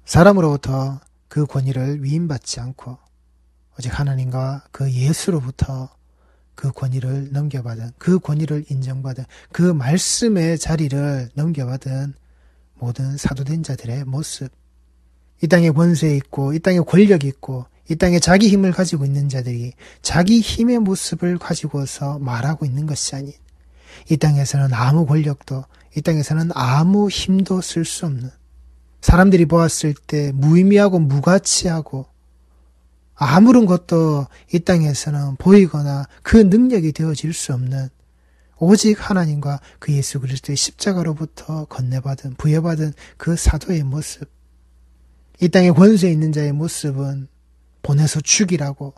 사람으로부터 그 권위를 위임받지 않고 오직 하나님과 그 예수로부터 그 권위를 넘겨받은, 그 권위를 인정받은, 그 말씀의 자리를 넘겨받은 모든 사도된 자들의 모습. 이 땅에 권세 있고 이 땅에 권력이 있고 이 땅에 자기 힘을 가지고 있는 자들이 자기 힘의 모습을 가지고서 말하고 있는 것이 아닌, 이 땅에서는 아무 권력도, 이 땅에서는 아무 힘도 쓸 수 없는, 사람들이 보았을 때 무의미하고 무가치하고 아무런 것도 이 땅에서는 보이거나 그 능력이 되어질 수 없는, 오직 하나님과 그 예수 그리스도의 십자가로부터 건네받은, 부여받은 그 사도의 모습. 이 땅에 권세 있는 자의 모습은 보내서 죽이라고,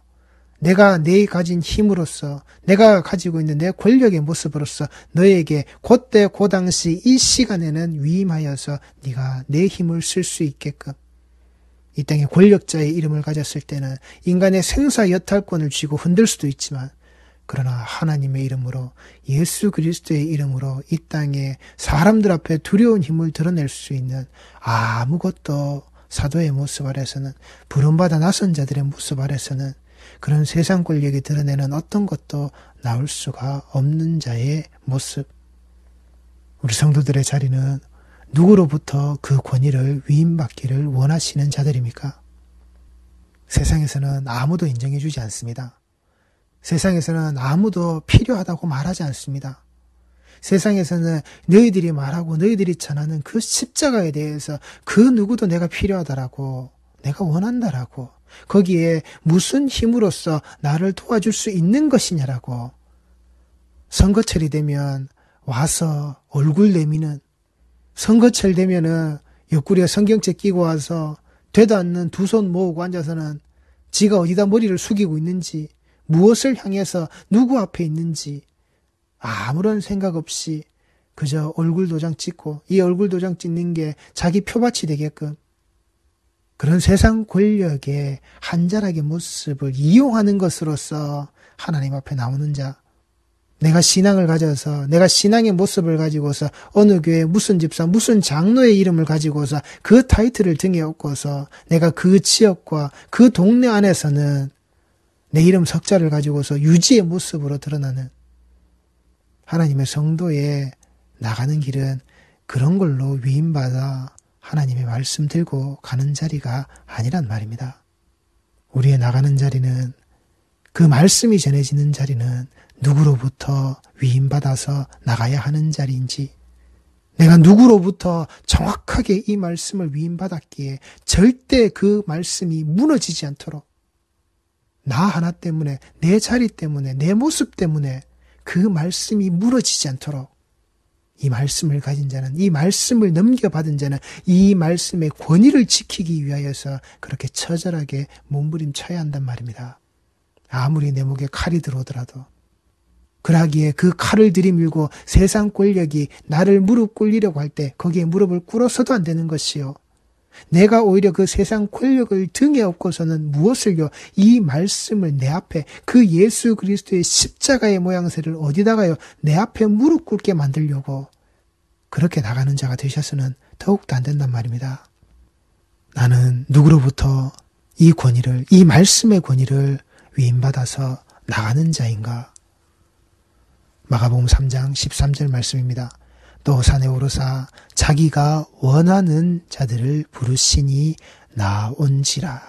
내가 내 가진 힘으로써, 내가 가지고 있는 내 권력의 모습으로서 너에게 그때 그 당시 이 시간에는 위임하여서 네가 내 힘을 쓸 수 있게끔, 이 땅에 권력자의 이름을 가졌을 때는 인간의 생사 여탈권을 쥐고 흔들 수도 있지만, 그러나 하나님의 이름으로, 예수 그리스도의 이름으로 이 땅에 사람들 앞에 두려운 힘을 드러낼 수 있는 아무것도 사도의 모습 아래서는, 부름받아 나선 자들의 모습 아래서는 그런 세상 권력이 드러내는 어떤 것도 나올 수가 없는 자의 모습. 우리 성도들의 자리는 누구로부터 그 권위를 위임받기를 원하시는 자들입니까? 세상에서는 아무도 인정해주지 않습니다. 세상에서는 아무도 필요하다고 말하지 않습니다. 세상에서는 너희들이 말하고 너희들이 전하는 그 십자가에 대해서 그 누구도 내가 필요하다라고, 내가 원한다라고, 거기에 무슨 힘으로써 나를 도와줄 수 있는 것이냐라고, 선거철이 되면 와서 얼굴 내미는, 선거철 되면은 옆구리에 성경책 끼고 와서 되도 않는 두 손 모으고 앉아서는 지가 어디다 머리를 숙이고 있는지, 무엇을 향해서 누구 앞에 있는지 아무런 생각 없이 그저 얼굴 도장 찍고, 이 얼굴 도장 찍는 게 자기 표밭이 되게끔, 그런 세상 권력의 한 자락의 모습을 이용하는 것으로서 하나님 앞에 나오는 자, 내가 신앙을 가져서, 내가 신앙의 모습을 가지고서 어느 교회 무슨 집사 무슨 장로의 이름을 가지고서 그 타이틀을 등에 업고서 내가 그 지역과 그 동네 안에서는 내 이름 석자를 가지고서 유지의 모습으로 드러나는 하나님의 성도에 나가는 길은 그런 걸로 위임받아 하나님의 말씀 들고 가는 자리가 아니란 말입니다. 우리의 나가는 자리는, 그 말씀이 전해지는 자리는 누구로부터 위임받아서 나가야 하는 자리인지, 내가 누구로부터 정확하게 이 말씀을 위임받았기에 절대 그 말씀이 무너지지 않도록, 나 하나 때문에, 내 자리 때문에, 내 모습 때문에 그 말씀이 무너지지 않도록, 이 말씀을 가진 자는, 이 말씀을 넘겨받은 자는 이 말씀의 권위를 지키기 위하여서 그렇게 처절하게 몸부림쳐야 한단 말입니다. 아무리 내 목에 칼이 들어오더라도. 그러기에 그 칼을 들이밀고 세상 권력이 나를 무릎 꿇리려고 할 때 거기에 무릎을 꿇어서도 안 되는 것이요, 내가 오히려 그 세상 권력을 등에 업고서는 무엇을요? 이 말씀을 내 앞에, 그 예수 그리스도의 십자가의 모양새를 어디다가요? 내 앞에 무릎 꿇게 만들려고 그렇게 나가는 자가 되셔서는 더욱도 안 된단 말입니다. 나는 누구로부터 이 권위를, 이 말씀의 권위를 위임받아서 나가는 자인가? 마가복음 3장 13절 말씀입니다. 또 산에 오르사 자기가 원하는 자들을 부르시니 나온지라.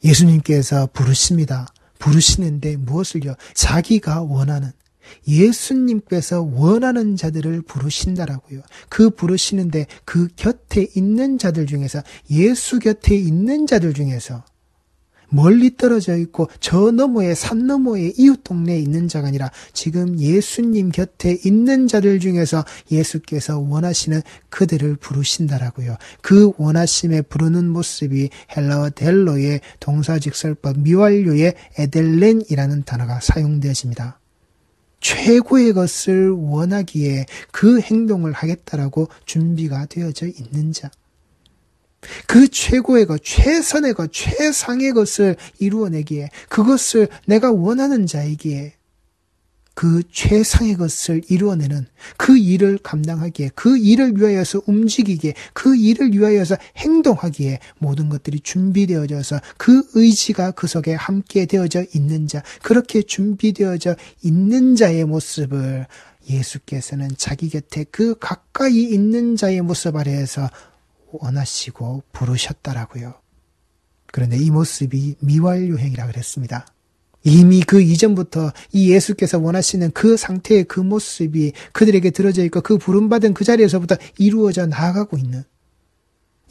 예수님께서 부르십니다. 부르시는데 무엇을요? 자기가 원하는, 예수님께서 원하는 자들을 부르신다라고요. 그 부르시는데 그 곁에 있는 자들 중에서, 예수 곁에 있는 자들 중에서, 멀리 떨어져 있고 저 너머에, 산 너머에 이웃 동네에 있는 자가 아니라 지금 예수님 곁에 있는 자들 중에서 예수께서 원하시는 그들을 부르신다라고요. 그 원하심에 부르는 모습이 헬라어 델로의 동사직설법 미완료의 에델렌이라는 단어가 사용되어집니다. 최고의 것을 원하기에 그 행동을 하겠다라고 준비가 되어져 있는 자, 그 최고의 것, 최선의 것, 최상의 것을 이루어내기에, 그것을 내가 원하는 자이기에 그 최상의 것을 이루어내는 그 일을 감당하기에, 그 일을 위하여서 움직이기에, 그 일을 위하여서 행동하기에 모든 것들이 준비되어져서 그 의지가 그 속에 함께 되어져 있는 자, 그렇게 준비되어져 있는 자의 모습을 예수께서는 자기 곁에 그 가까이 있는 자의 모습 아래에서 원하시고 부르셨다라고요. 그런데 이 모습이 미완료형이라 그랬습니다. 이미 그 이전부터 이 예수께서 원하시는 그 상태의 그 모습이 그들에게 들어져 있고 그 부름받은 그 자리에서부터 이루어져 나아가고 있는,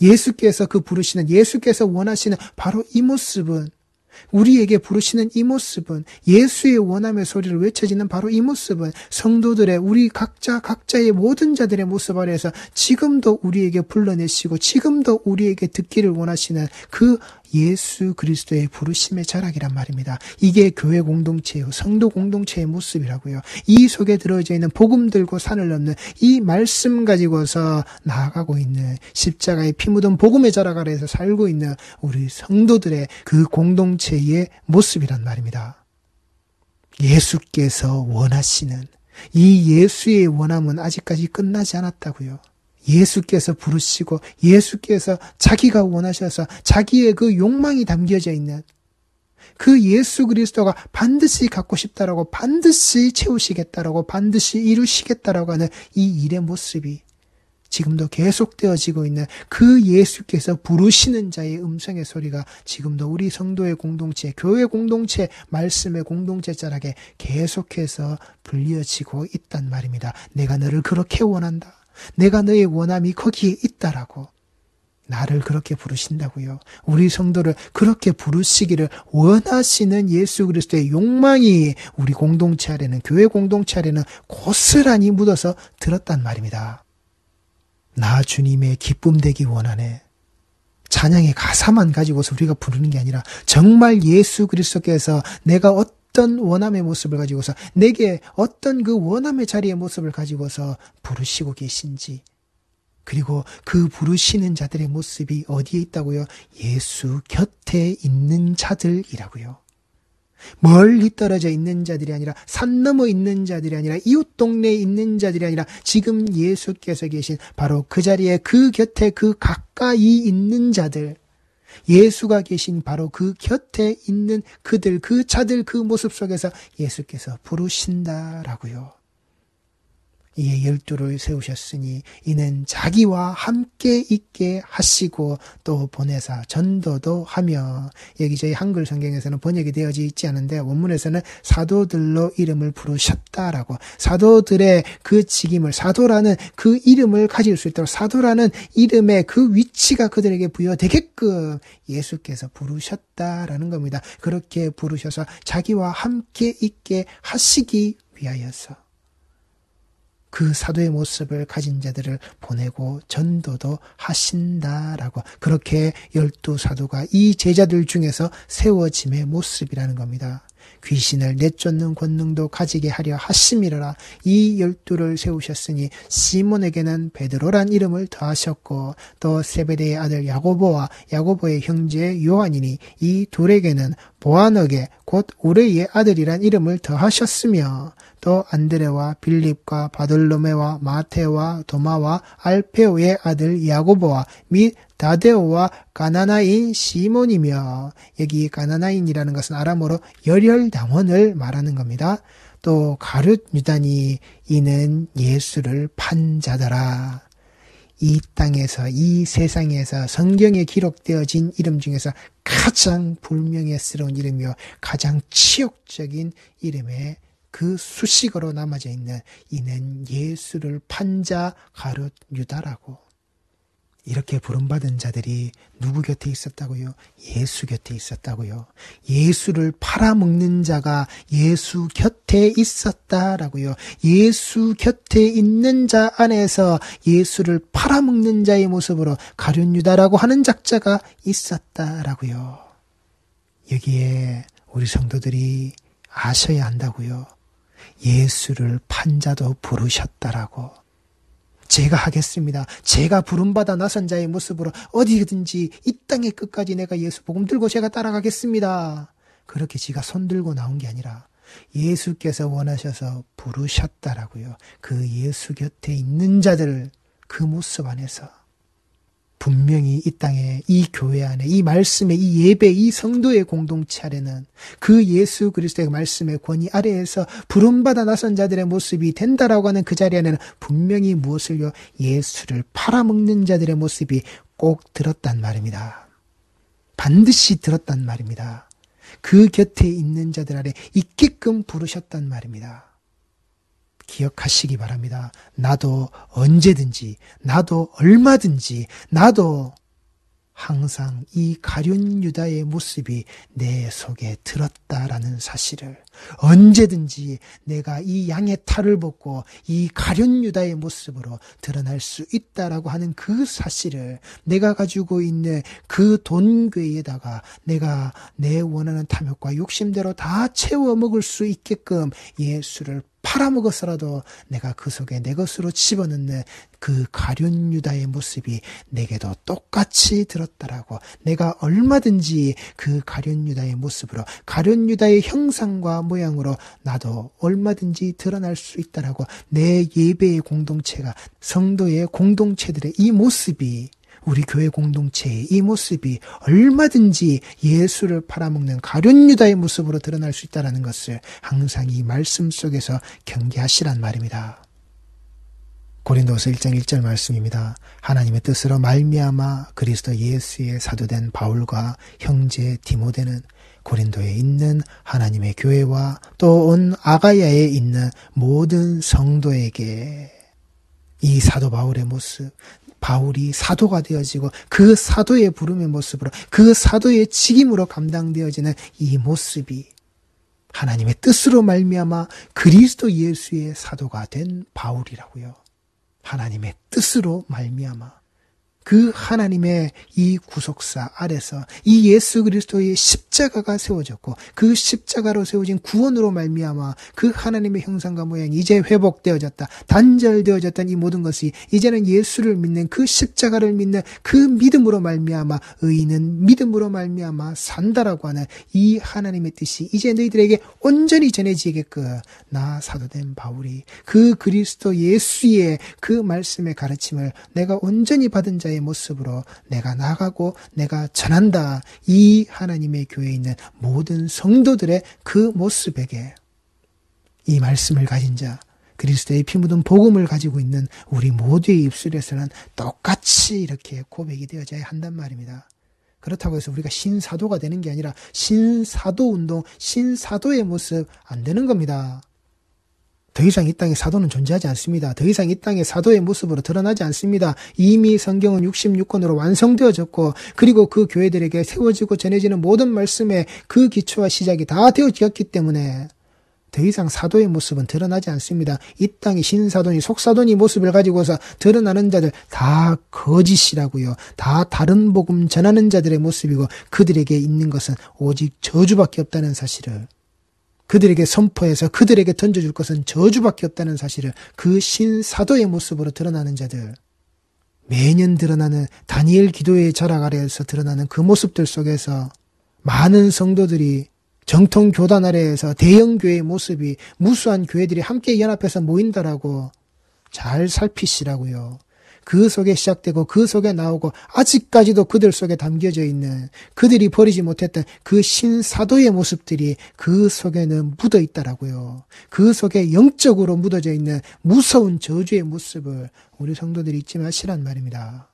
예수께서 그 부르시는, 예수께서 원하시는 바로 이 모습은, 우리에게 부르시는 이 모습은, 예수의 원함의 소리를 외쳐지는 바로 이 모습은 성도들의, 우리 각자의 모든 자들의 모습 아래에서 지금도 우리에게 불러내시고 지금도 우리에게 듣기를 원하시는 그 예수 그리스도의 부르심의 자락이란 말입니다. 이게 교회 공동체요, 성도 공동체의 모습이라고요. 이 속에 들어져 있는 복음 들고 산을 넘는 이 말씀 가지고서 나아가고 있는, 십자가의 피 묻은 복음의 자락 아래에서 살고 있는 우리 성도들의 그 공동체의 모습이란 말입니다. 예수께서 원하시는 이 예수의 원함은 아직까지 끝나지 않았다고요. 예수께서 부르시고 예수께서 자기가 원하셔서 자기의 그 욕망이 담겨져 있는 그 예수 그리스도가 반드시 갖고 싶다라고, 반드시 채우시겠다라고, 반드시 이루시겠다라고 하는 이 일의 모습이 지금도 계속되어지고 있는 그 예수께서 부르시는 자의 음성의 소리가 지금도 우리 성도의 공동체, 교회 공동체, 말씀의 공동체 자락에 계속해서 불려지고 있단 말입니다. 내가 너를 그렇게 원한다. 내가 너의 원함이 거기에 있다라고 나를 그렇게 부르신다고요. 우리 성도를 그렇게 부르시기를 원하시는 예수 그리스도의 욕망이 우리 공동체 아래는, 교회 공동체 아래는 고스란히 묻어서 들었단 말입니다. 나 주님의 기쁨 되기 원하네. 찬양의 가사만 가지고서 우리가 부르는 게 아니라 정말 예수 그리스도께서 내가 어떤 원함의 모습을 가지고서, 내게 어떤 그 원함의 자리의 모습을 가지고서 부르시고 계신지, 그리고 그 부르시는 자들의 모습이 어디에 있다고요? 예수 곁에 있는 자들이라고요. 멀리 떨어져 있는 자들이 아니라, 산 넘어 있는 자들이 아니라, 이웃 동네에 있는 자들이 아니라 지금 예수께서 계신 바로 그 자리에, 그 곁에, 그 가까이 있는 자들, 예수가 계신 바로 그 곁에 있는 그들, 그 자들, 그 모습 속에서 예수께서 부르신다라고요. 이에 12를 세우셨으니 이는 자기와 함께 있게 하시고 또 보내사 전도도 하며, 여기 저희 한글 성경에서는 번역이 되어져 있지 않은데 원문에서는 사도들로 이름을 부르셨다라고, 사도들의 그 직임을, 사도라는 그 이름을 가질 수 있도록, 사도라는 이름의 그 위치가 그들에게 부여되게끔 예수께서 부르셨다라는 겁니다. 그렇게 부르셔서 자기와 함께 있게 하시기 위하여서 그 사도의 모습을 가진 자들을 보내고 전도도 하신다라고, 그렇게 12사도가 이 제자들 중에서 세워짐의 모습이라는 겁니다. 귀신을 내쫓는 권능도 가지게 하려 하심이라. 이 12를 세우셨으니 시몬에게는 베드로란 이름을 더하셨고 또 세베대의 아들 야고보와 야고보의 형제 요한이니 이 둘에게는 보아너게 곧 우레의 아들이란 이름을 더하셨으며 또 안드레와 빌립과 바돌로메와 마테와 도마와 알페오의 아들 야고보와 및 다데오와 가나나인 시몬이며, 여기 가나나인이라는 것은 아람어로 열혈당원을 말하는 겁니다. 또 가룟 유다니 이는 예수를 판 자더라. 이 땅에서, 이 세상에서 성경에 기록되어진 이름 중에서 가장 불명예스러운 이름이요 가장 치욕적인 이름의 그 수식어로 남아져 있는 이는 예수를 판 자 가룟 유다라고. 이렇게 부름받은 자들이 누구 곁에 있었다고요? 예수 곁에 있었다고요. 예수를 팔아먹는 자가 예수 곁에 있었다라고요. 예수 곁에 있는 자 안에서 예수를 팔아먹는 자의 모습으로 가룟 유다라고 하는 작자가 있었다라고요. 여기에 우리 성도들이 아셔야 한다고요. 예수를 판 자도 부르셨다라고. 제가 하겠습니다. 제가 부름받아 나선 자의 모습으로 어디든지 이 땅의 끝까지 내가 예수 복음 들고 제가 따라가겠습니다. 그렇게 지가 손 들고 나온 게 아니라 예수께서 원하셔서 부르셨다라고요. 그 예수 곁에 있는 자들 그 모습 안에서 분명히 이 땅에, 이 교회 안에, 이 말씀의, 이 예배, 이 성도의 공동체 아래는 그 예수 그리스도의 말씀의 권위 아래에서 부름받아 나선 자들의 모습이 된다라고 하는 그 자리에는 분명히 무엇을요? 예수를 팔아먹는 자들의 모습이 꼭 들었단 말입니다. 반드시 들었단 말입니다. 그 곁에 있는 자들 아래 있게끔 부르셨단 말입니다. 기억하시기 바랍니다. 나도 언제든지, 나도 얼마든지, 나도 항상 이 가룟 유다의 모습이 내 속에 들었다라는 사실을, 언제든지 내가 이 양의 탈을 벗고 이 가룟 유다의 모습으로 드러날 수 있다라고 하는 그 사실을, 내가 가지고 있는 그 돈괴에다가 내가 내 원하는 탐욕과 욕심대로 다 채워 먹을 수 있게끔 예수를 팔아먹어서라도 내가 그 속에 내 것으로 집어넣는 그 가룟 유다의 모습이 내게도 똑같이 들었다라고, 내가 얼마든지 그 가룟 유다의 모습으로, 가룟 유다의 형상과 모양으로 나도 얼마든지 드러날 수 있다라고, 내 예배의 공동체가, 성도의 공동체들의 이 모습이, 우리 교회 공동체의 이 모습이 얼마든지 예수를 팔아먹는 가룟 유다의 모습으로 드러날 수 있다는 것을 항상 이 말씀 속에서 경계하시란 말입니다. 고린도서 1장 1절 말씀입니다. 하나님의 뜻으로 말미암아 그리스도 예수의 사도된 바울과 형제 디모데는 고린도에 있는 하나님의 교회와 또 온 아가야에 있는 모든 성도에게, 이 사도 바울의 모습, 바울이 사도가 되어지고 그 사도의 부름의 모습으로, 그 사도의 직임으로 감당되어지는 이 모습이 하나님의 뜻으로 말미암아 그리스도 예수의 사도가 된 바울이라고요. 하나님의 뜻으로 말미암아 그 하나님의 이 구속사 아래서 이 예수 그리스도의 십자가가 세워졌고, 그 십자가로 세워진 구원으로 말미암아 그 하나님의 형상과 모양이 이제 회복되어졌다, 단절되어졌던 이 모든 것이 이제는 예수를 믿는, 그 십자가를 믿는 그 믿음으로 말미암아 의인은 믿음으로 말미암아 산다라고 하는 이 하나님의 뜻이 이제 너희들에게 온전히 전해지게끔, 나 사도된 바울이 그 그리스도 예수의 그 말씀의 가르침을 내가 온전히 받은 자의 모습으로 내가 나가고 내가 전한다. 이 하나님의 교회에 있는 모든 성도들의 그 모습에게 이 말씀을 가진 자, 그리스도의 피 묻은 복음을 가지고 있는 우리 모두의 입술에서는 똑같이 이렇게 고백이 되어져야 한단 말입니다. 그렇다고 해서 우리가 신사도가 되는 게 아니라 신사도 운동, 신사도의 모습 안 되는 겁니다. 더 이상 이 땅에 사도는 존재하지 않습니다. 더 이상 이 땅에 사도의 모습으로 드러나지 않습니다. 이미 성경은 66권으로 완성되어졌고, 그리고 그 교회들에게 세워지고 전해지는 모든 말씀의 그 기초와 시작이 다 되어졌기 때문에 더 이상 사도의 모습은 드러나지 않습니다. 이 땅에 신사도니 속사도니 모습을 가지고서 드러나는 자들 다 거짓이라고요. 다 다른 복음 전하는 자들의 모습이고, 그들에게 있는 것은 오직 저주밖에 없다는 사실을, 그들에게 선포해서 그들에게 던져줄 것은 저주밖에 없다는 사실을, 그 신사도의 모습으로 드러나는 자들, 매년 드러나는 다니엘 기도의 절학 아래에서 드러나는 그 모습들 속에서 많은 성도들이 정통 교단 아래에서 대형 교회의 모습이, 무수한 교회들이 함께 연합해서 모인다라고 잘 살피시라고요. 그 속에 시작되고 그 속에 나오고 아직까지도 그들 속에 담겨져 있는, 그들이 버리지 못했던 그 신사도의 모습들이 그 속에는 묻어 있다라고요. 그 속에 영적으로 묻어져 있는 무서운 저주의 모습을 우리 성도들이 잊지 마시란 말입니다.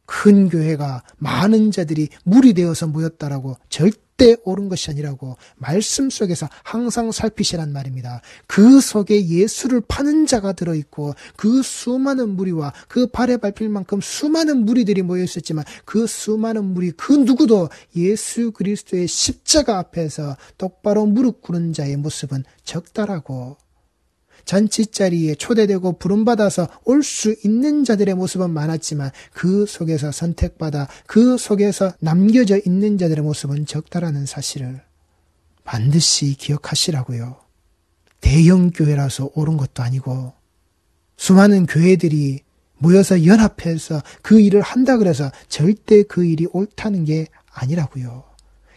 큰 교회가 많은 자들이 물이 되어서 모였다라고 절대 옳은 것이 아니라고 말씀 속에서 항상 살피시란 말입니다. 그 속에 예수를 파는 자가 들어있고, 그 수많은 무리와 그 발에 밟힐 만큼 수많은 무리들이 모여있었지만, 그 수많은 무리 그 누구도 예수 그리스도의 십자가 앞에서 똑바로 무릎 꿇은 자의 모습은 적다라고, 잔치자리에 초대되고 부름받아서 올 수 있는 자들의 모습은 많았지만 그 속에서 선택받아 그 속에서 남겨져 있는 자들의 모습은 적다라는 사실을 반드시 기억하시라고요. 대형 교회라서 옳은 것도 아니고, 수많은 교회들이 모여서 연합해서 그 일을 한다 그래서 절대 그 일이 옳다는 게 아니라고요.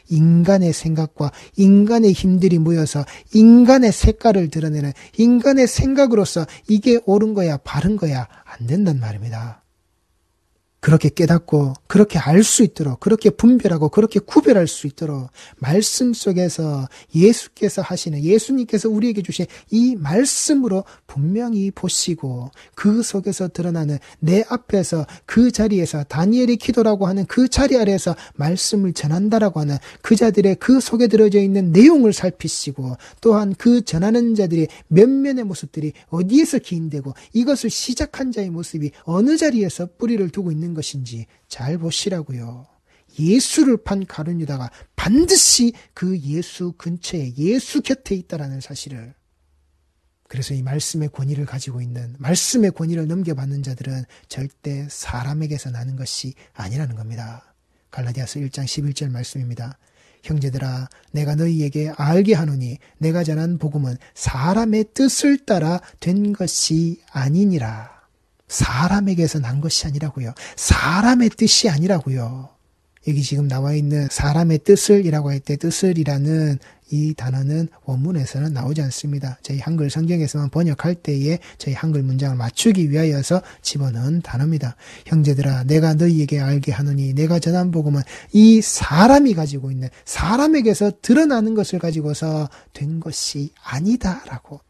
인간의 생각과 인간의 힘들이 모여서 인간의 색깔을 드러내는 인간의 생각으로서 이게 옳은 거야, 바른 거야, 안 된단 말입니다. 그렇게 깨닫고 그렇게 알 수 있도록 그렇게 분별하고 그렇게 구별할 수 있도록 말씀 속에서 예수께서 하시는 예수님께서 우리에게 주신 이 말씀으로 분명히 보시고 그 속에서 드러나는 내 앞에서 그 자리에서 다니엘이 기도라고 하는 그 자리 아래에서 말씀을 전한다라고 하는 그 자들의 그 속에 들어져 있는 내용을 살피시고 또한 그 전하는 자들의 면면의 모습들이 어디에서 기인되고 이것을 시작한 자의 모습이 어느 자리에서 뿌리를 두고 있는 것인지 잘 보시라고요. 예수를 판 가룟 유다가 반드시 그 예수 근처에 예수 곁에 있다라는 사실을. 그래서 이 말씀의 권위를 가지고 있는 말씀의 권위를 넘겨받는 자들은 절대 사람에게서 나는 것이 아니라는 겁니다. 갈라디아서 1장 11절 말씀입니다. 형제들아 내가 너희에게 알게 하노니 내가 전한 복음은 사람의 뜻을 따라 된 것이 아니니라. 사람에게서 난 것이 아니라고요. 사람의 뜻이 아니라고요. 여기 지금 나와 있는 사람의 뜻을이라고 할 때 뜻을이라는 이 단어는 원문에서는 나오지 않습니다. 저희 한글 성경에서만 번역할 때에 저희 한글 문장을 맞추기 위하여서 집어넣은 단어입니다. 형제들아 내가 너희에게 알게 하노니 내가 전한 복음은 이 사람이 가지고 있는 사람에게서 드러나는 것을 가지고서 된 것이 아니다라고.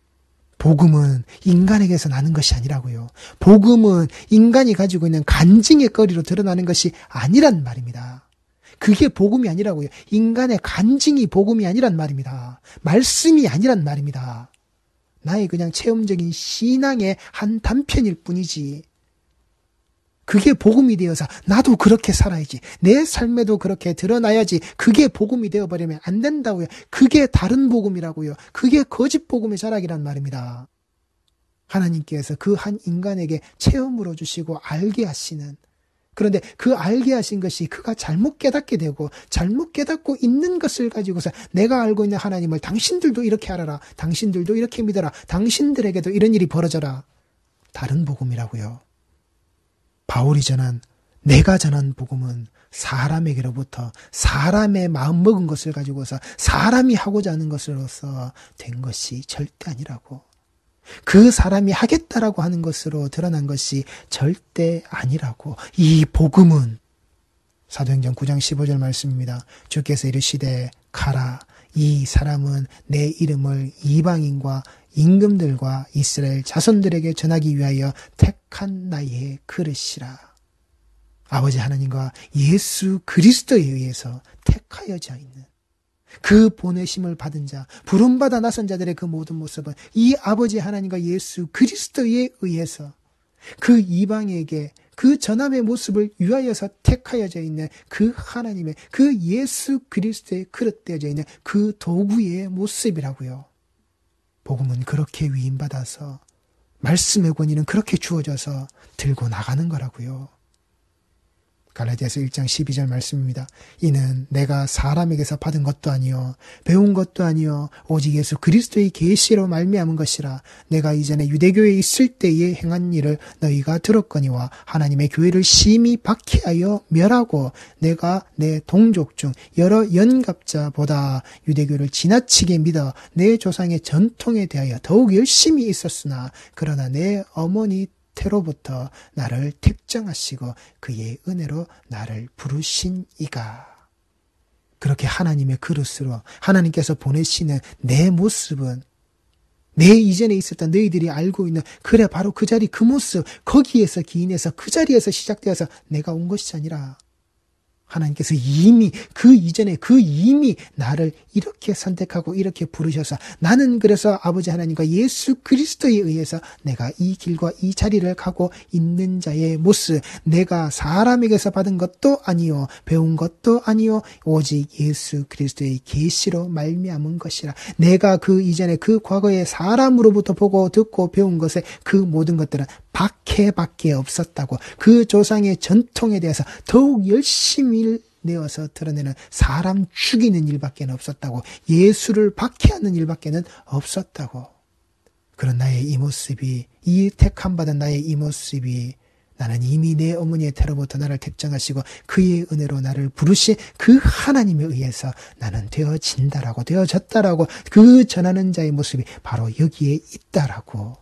복음은 인간에게서 나는 것이 아니라고요. 복음은 인간이 가지고 있는 간증의 거리로 드러나는 것이 아니란 말입니다. 그게 복음이 아니라고요. 인간의 간증이 복음이 아니란 말입니다. 말씀이 아니란 말입니다. 나의 그냥 체험적인 신앙의 한 단편일 뿐이지. 그게 복음이 되어서 나도 그렇게 살아야지. 내 삶에도 그렇게 드러나야지. 그게 복음이 되어버리면 안 된다고요. 그게 다른 복음이라고요. 그게 거짓 복음의 자락이란 말입니다. 하나님께서 그 한 인간에게 체험으로 주시고 알게 하시는, 그런데 그 알게 하신 것이 그가 잘못 깨닫게 되고 잘못 깨닫고 있는 것을 가지고서 내가 알고 있는 하나님을 당신들도 이렇게 알아라. 당신들도 이렇게 믿어라. 당신들에게도 이런 일이 벌어져라. 다른 복음이라고요. 바울이 전한, 내가 전한 복음은 사람에게로부터 사람의 마음 먹은 것을 가지고서 사람이 하고자 하는 것으로서 된 것이 절대 아니라고. 그 사람이 하겠다라고 하는 것으로 드러난 것이 절대 아니라고. 이 복음은 사도행전 9장 15절 말씀입니다. 주께서 이르시되 가라. 이 사람은 내 이름을 이방인과 임금들과 이스라엘 자손들에게 전하기 위하여 택한 나의 그릇이라. 아버지 하나님과 예수 그리스도에 의해서 택하여져 있는 그 보내심을 받은 자, 부름받아 나선 자들의 그 모든 모습은 이 아버지 하나님과 예수 그리스도에 의해서 그 이방에게 그 전함의 모습을 위하여서 택하여져 있는 그 하나님의 그 예수 그리스도에 그릇되어져 있는 그 도구의 모습이라고요. 복음은 그렇게 위임받아서 말씀의 권위는 그렇게 주어져서 들고 나가는 거라고요. 갈라디아서 1장 12절 말씀입니다. 이는 내가 사람에게서 받은 것도 아니요 배운 것도 아니요 오직 예수 그리스도의 계시로 말미암은 것이라. 내가 이전에 유대교에 있을 때에 행한 일을 너희가 들었거니와 하나님의 교회를 심히 박해하여 멸하고 내가 내 동족 중 여러 연갑자보다 유대교를 지나치게 믿어 내 조상의 전통에 대하여 더욱 열심히 있었으나 그러나 내 어머니 태로부터 나를 택정하시고 그의 은혜로 나를 부르신 이가. 그렇게 하나님의 그릇으로 하나님께서 보내시는 내 모습은 내 이전에 있었던 너희들이 알고 있는 그래 바로 그 자리 그 모습 거기에서 기인해서 그 자리에서 시작되어서 내가 온 것이 아니라 하나님께서 이미 그 이전에 이미 나를 이렇게 선택하고 이렇게 부르셔서 나는 그래서 아버지 하나님과 예수 그리스도에 의해서 내가 이 길과 이 자리를 가고 있는 자의 모습, 내가 사람에게서 받은 것도 아니요 배운 것도 아니요 오직 예수 그리스도의 계시로 말미암은 것이라. 내가 그 이전에 그 과거에 사람으로부터 보고 듣고 배운 것의 그 모든 것들은 박해밖에 없었다고. 그 조상의 전통에 대해서 더욱 열심히 내어서 드러내는 사람 죽이는 일밖에 없었다고. 예수를 박해하는 일밖에 없었다고. 그런 나의 이 모습이, 이 택함받은 나의 이 모습이 나는 이미 내 어머니의 태로부터 나를 택정하시고 그의 은혜로 나를 부르신 그 하나님에 의해서 나는 되어진다라고, 되어졌다라고, 그 전하는 자의 모습이 바로 여기에 있다라고.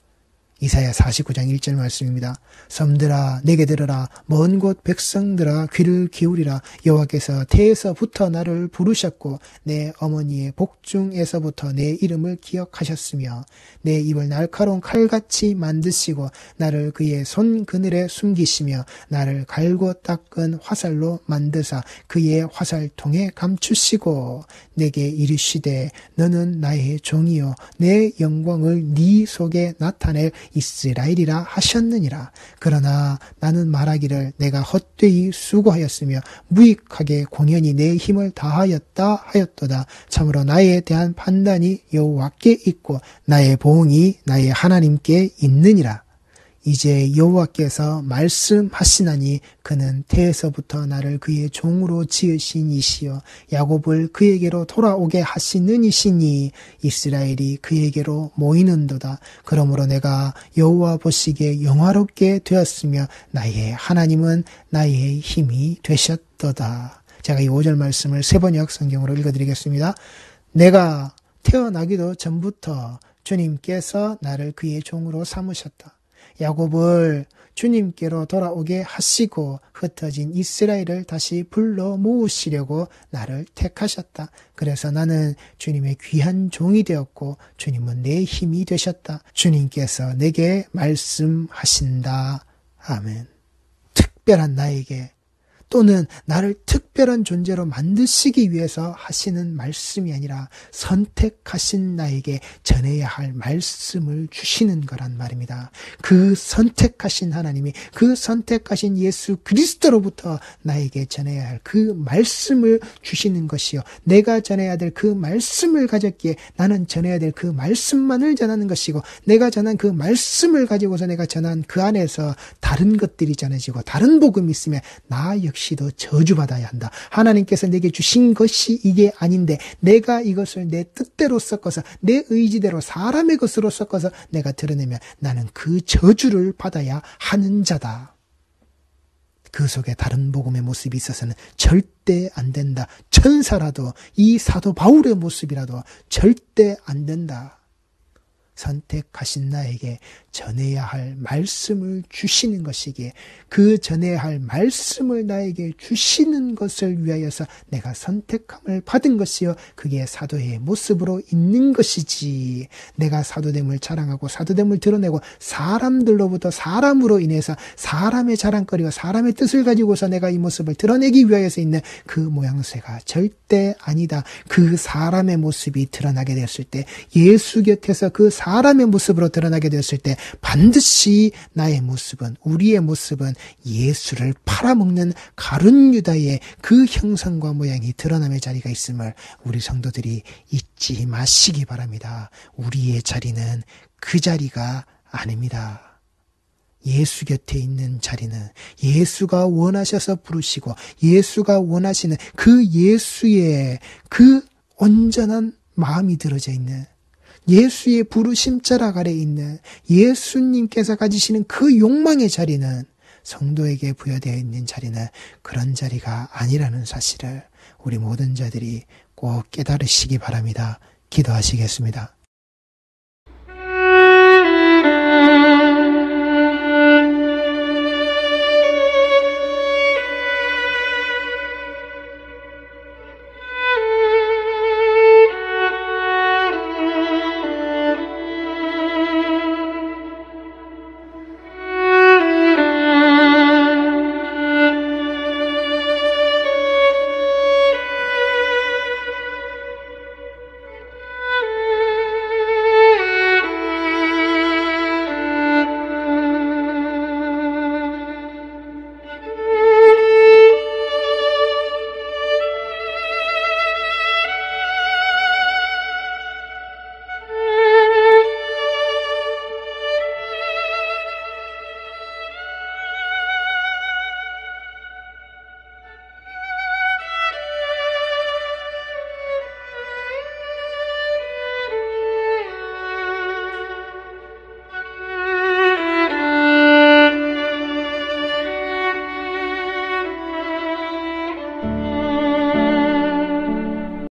이사야 49장 1절 말씀입니다. 섬들아 내게 들으라, 먼 곳 백성들아 귀를 기울이라. 여호와께서 태에서부터 나를 부르셨고 내 어머니의 복중에서부터 내 이름을 기억하셨으며 내 입을 날카로운 칼같이 만드시고 나를 그의 손 그늘에 숨기시며 나를 갈고 닦은 화살로 만드사 그의 화살통에 감추시고 내게 이르시되 너는 나의 종이요 내 영광을 네 속에 나타낼 이스라엘이라 하셨느니라. 그러나 나는 말하기를 내가 헛되이 수고하였으며 무익하게 공연히 내 힘을 다하였다 하였도다. 참으로 나에 대한 판단이 여호와께 있고 나의 보응이 나의 하나님께 있느니라. 이제 여호와께서 말씀하시나니 그는 태에서부터 나를 그의 종으로 지으신 이시여 야곱을 그에게로 돌아오게 하시는 이시니 이스라엘이 그에게로 모이는도다. 그러므로 내가 여호와 보시기에 영화롭게 되었으며 나의 하나님은 나의 힘이 되셨도다. 제가 이 5절 말씀을 세번역 성경으로 읽어드리겠습니다. 내가 태어나기도 전부터 주님께서 나를 그의 종으로 삼으셨다. 야곱을 주님께로 돌아오게 하시고 흩어진 이스라엘을 다시 불러 모으시려고 나를 택하셨다. 그래서 나는 주님의 귀한 종이 되었고 주님은 내 힘이 되셨다. 주님께서 내게 말씀하신다. 아멘. 특별한 나에게 또는 나를 특별한 존재로 만드시기 위해서 하시는 말씀이 아니라 선택하신 나에게 전해야 할 말씀을 주시는 거란 말입니다. 그 선택하신 하나님이 그 선택하신 예수 그리스도로부터 나에게 전해야 할 그 말씀을 주시는 것이요. 내가 전해야 될 그 말씀을 가졌기에 나는 전해야 될 그 말씀만을 전하는 것이고 내가 전한 그 말씀을 가지고서 내가 전한 그 안에서 다른 것들이 전해지고 다른 복음이 있으면 나 역시도 저주받아야 한다. 하나님께서 내게 주신 것이 이게 아닌데 내가 이것을 내 뜻대로 섞어서 내 의지대로 사람의 것으로 섞어서 내가 드러내면 나는 그 저주를 받아야 하는 자다. 그 속에 다른 복음의 모습이 있어서는 절대 안 된다. 천사라도 이 사도 바울의 모습이라도 절대 안 된다. 선택하신 나에게 전해야 할 말씀을 주시는 것이기에 그 전해야 할 말씀을 나에게 주시는 것을 위하여서 내가 선택함을 받은 것이요 그게 사도의 모습으로 있는 것이지 내가 사도됨을 자랑하고 사도됨을 드러내고 사람들로부터 사람으로 인해서 사람의 자랑거리와 사람의 뜻을 가지고서 내가 이 모습을 드러내기 위하여서 있는 그 모양새가 절대 아니다. 그 사람의 모습이 드러나게 되었을 때 예수 곁에서 그 사람의 모습으로 드러나게 되었을 때 반드시 나의 모습은 우리의 모습은 예수를 팔아먹는 가룟 유다의 그 형상과 모양이 드러남의 자리가 있음을 우리 성도들이 잊지 마시기 바랍니다. 우리의 자리는 그 자리가 아닙니다. 예수 곁에 있는 자리는 예수가 원하셔서 부르시고 예수가 원하시는 그 예수의 그 온전한 마음이 들어져 있는 예수의 부르심 자락 아래 있는 예수님께서 가지시는 그 욕망의 자리는 성도에게 부여되어 있는 자리는 그런 자리가 아니라는 사실을 우리 모든 자들이 꼭 깨달으시기 바랍니다. 기도하시겠습니다.